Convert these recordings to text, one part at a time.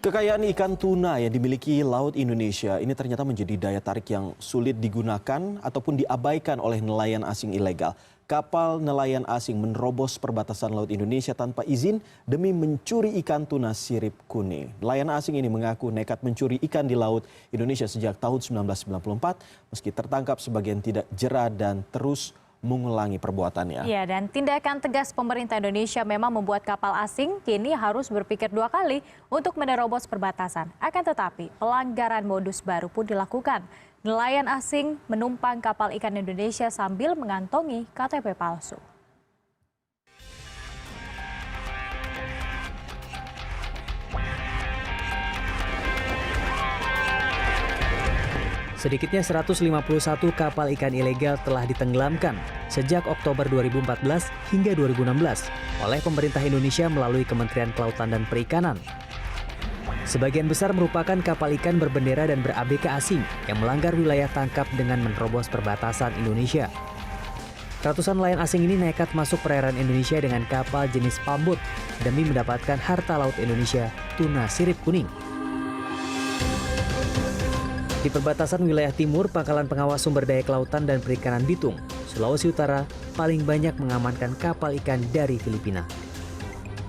Kekayaan ikan tuna yang dimiliki Laut Indonesia ini ternyata menjadi daya tarik yang sulit digunakan ataupun diabaikan oleh nelayan asing ilegal. Kapal nelayan asing menerobos perbatasan Laut Indonesia tanpa izin demi mencuri ikan tuna sirip kuning. Nelayan asing ini mengaku nekat mencuri ikan di Laut Indonesia sejak tahun 1994 meski tertangkap sebagian tidak jera dan terus mengulangi perbuatannya. Ya, dan tindakan tegas pemerintah Indonesia memang membuat kapal asing kini harus berpikir dua kali untuk menerobos perbatasan. Akan tetapi, pelanggaran modus baru pun dilakukan. Nelayan asing menumpang kapal ikan Indonesia sambil mengantongi KTP palsu. Sedikitnya 151 kapal ikan ilegal telah ditenggelamkan sejak Oktober 2014 hingga 2016 oleh pemerintah Indonesia melalui Kementerian Kelautan dan Perikanan. Sebagian besar merupakan kapal ikan berbendera dan ber-ABK asing yang melanggar wilayah tangkap dengan menerobos perbatasan Indonesia. Ratusan nelayan asing ini nekat masuk perairan Indonesia dengan kapal jenis pambut demi mendapatkan harta laut Indonesia, tuna sirip kuning. Di perbatasan wilayah timur, Pangkalan Pengawas Sumber Daya Kelautan dan Perikanan Bitung, Sulawesi Utara, paling banyak mengamankan kapal ikan dari Filipina.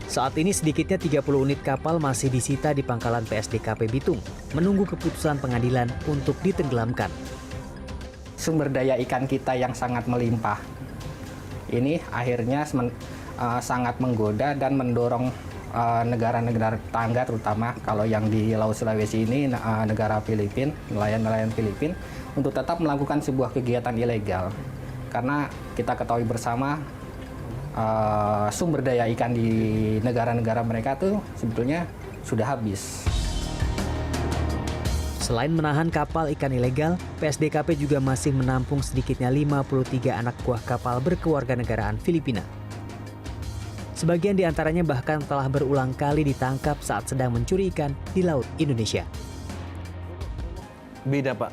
Saat ini sedikitnya 30 unit kapal masih disita di Pangkalan PSDKP Bitung, menunggu keputusan pengadilan untuk ditenggelamkan. Sumber daya ikan kita yang sangat melimpah, ini akhirnya sangat menggoda dan mendorong negara-negara tetangga, terutama kalau yang di Laut Sulawesi ini negara Filipina, nelayan-nelayan Filipina, untuk tetap melakukan sebuah kegiatan ilegal. Karena kita ketahui bersama sumber daya ikan di negara-negara mereka tuh sebetulnya sudah habis. Selain menahan kapal ikan ilegal, PSDKP juga masih menampung sedikitnya 53 anak buah kapal berkewarganegaraan Filipina. Sebagian di antaranya bahkan telah berulang kali ditangkap saat sedang mencuri ikan di Laut Indonesia. Beda, Pak.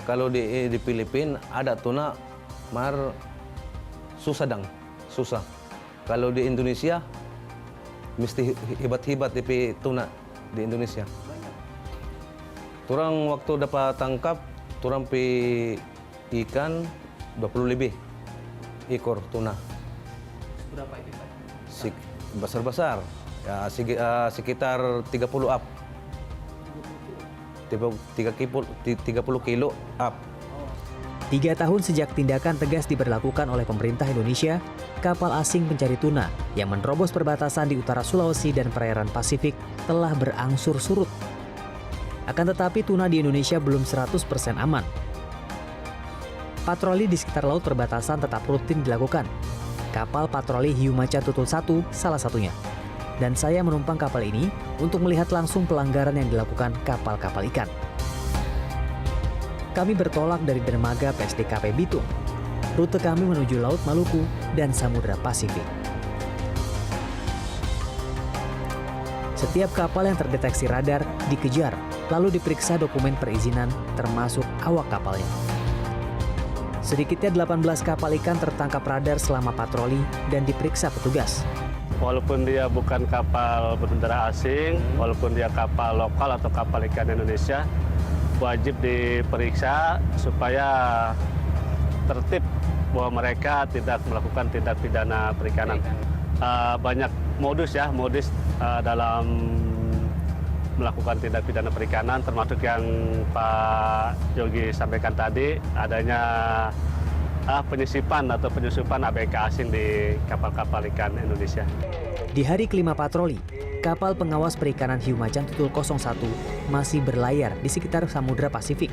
Kalau di Filipina ada tuna susah. Kalau di Indonesia mesti hebat-hebat DP tuna di Indonesia. Turang waktu dapat tangkap, turang pi ikan 20 lebih ekor tuna. Berapa itu, Pak? Besar-besar, ya sekitar 30 up. 30 kilo up. 3 tahun sejak tindakan tegas diberlakukan oleh pemerintah Indonesia, kapal asing pencari tuna yang menerobos perbatasan di utara Sulawesi dan perairan Pasifik telah berangsur surut. Akan tetapi tuna di Indonesia belum 100% aman. Patroli di sekitar laut perbatasan tetap rutin dilakukan. Kapal patroli Hiu Macan Tutul 1 salah satunya. Dan saya menumpang kapal ini untuk melihat langsung pelanggaran yang dilakukan kapal-kapal ikan. Kami bertolak dari dermaga PSDKP Bitung. Rute kami menuju Laut Maluku dan Samudra Pasifik. Setiap kapal yang terdeteksi radar dikejar, lalu diperiksa dokumen perizinan termasuk awak kapalnya. Sedikitnya 18 kapal ikan tertangkap radar selama patroli dan diperiksa petugas. Walaupun dia bukan kapal berbendera asing, walaupun dia kapal lokal atau kapal ikan Indonesia, wajib diperiksa supaya tertib bahwa mereka tidak melakukan tindak pidana perikanan. Banyak modus dalam melakukan tindak pidana perikanan, termasuk yang Pak Yogi sampaikan tadi, adanya penyusupan ABK asing di kapal-kapal ikan Indonesia. Di hari kelima patroli, kapal pengawas perikanan Hiu Macan Tutul 01 masih berlayar di sekitar Samudra Pasifik.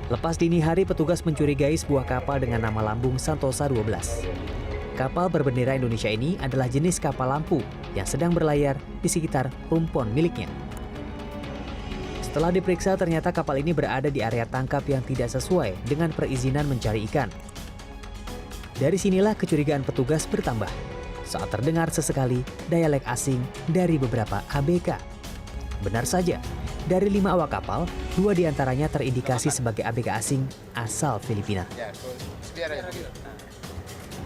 Lepas dini hari, petugas mencurigai sebuah kapal dengan nama lambung Santosa 12. Kapal berbendera Indonesia ini adalah jenis kapal lampu yang sedang berlayar di sekitar rumpon miliknya. Setelah diperiksa, ternyata kapal ini berada di area tangkap yang tidak sesuai dengan perizinan mencari ikan. Dari sinilah kecurigaan petugas bertambah saat terdengar sesekali dialek asing dari beberapa ABK. Benar saja, dari 5 awak kapal, 2 diantaranya terindikasi sebagai ABK asing asal Filipina.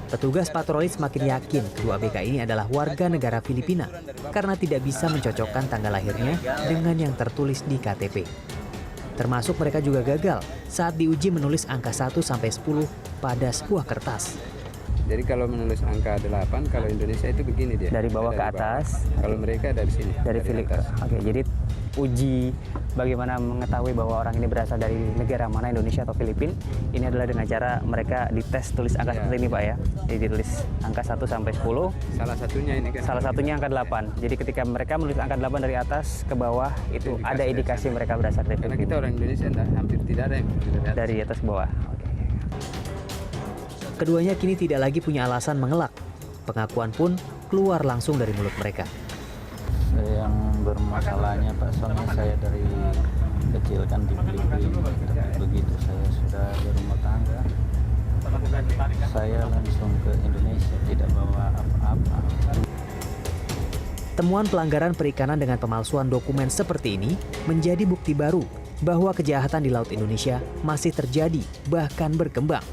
Petugas patroli semakin yakin kedua ABK ini adalah warga negara Filipina karena tidak bisa mencocokkan tanggal lahirnya dengan yang tertulis di KTP. Termasuk mereka juga gagal saat diuji menulis angka 1 sampai 10 pada sebuah kertas. Jadi kalau menulis angka 8, kalau Indonesia itu begini dia. Dari bawah ke atas. Kalau mereka dari sini. Dari Filipina. Oke, jadi uji bagaimana mengetahui bahwa orang ini berasal dari negara mana, Indonesia atau Filipina, ini adalah dengan cara mereka dites tulis angka seperti ini, Pak ya. Jadi ditulis angka 1 sampai 10. Salah satunya ini kan. Salah satunya angka 8. Jadi ketika mereka menulis angka 8 dari atas ke bawah, itu ada indikasi mereka berasal dari Karena Filipina. kita orang Indonesia hampir tidak ada yang Dari atas ke bawah. Oke. Keduanya kini tidak lagi punya alasan mengelak. Pengakuan pun keluar langsung dari mulut mereka. Yang bermasalahnya Pak, soalnya saya dari kecil kan di Filipina. Begitu saya sudah berumah tangga, saya langsung ke Indonesia, tidak bawa apa-apa. Temuan pelanggaran perikanan dengan pemalsuan dokumen seperti ini menjadi bukti baru bahwa kejahatan di Laut Indonesia masih terjadi, bahkan berkembang.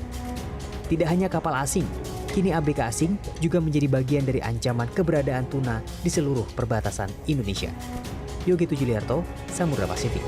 Tidak hanya kapal asing, kini ABK asing juga menjadi bagian dari ancaman keberadaan tuna di seluruh perbatasan Indonesia. Yogi Tujuliarto, Samudra Pasifik.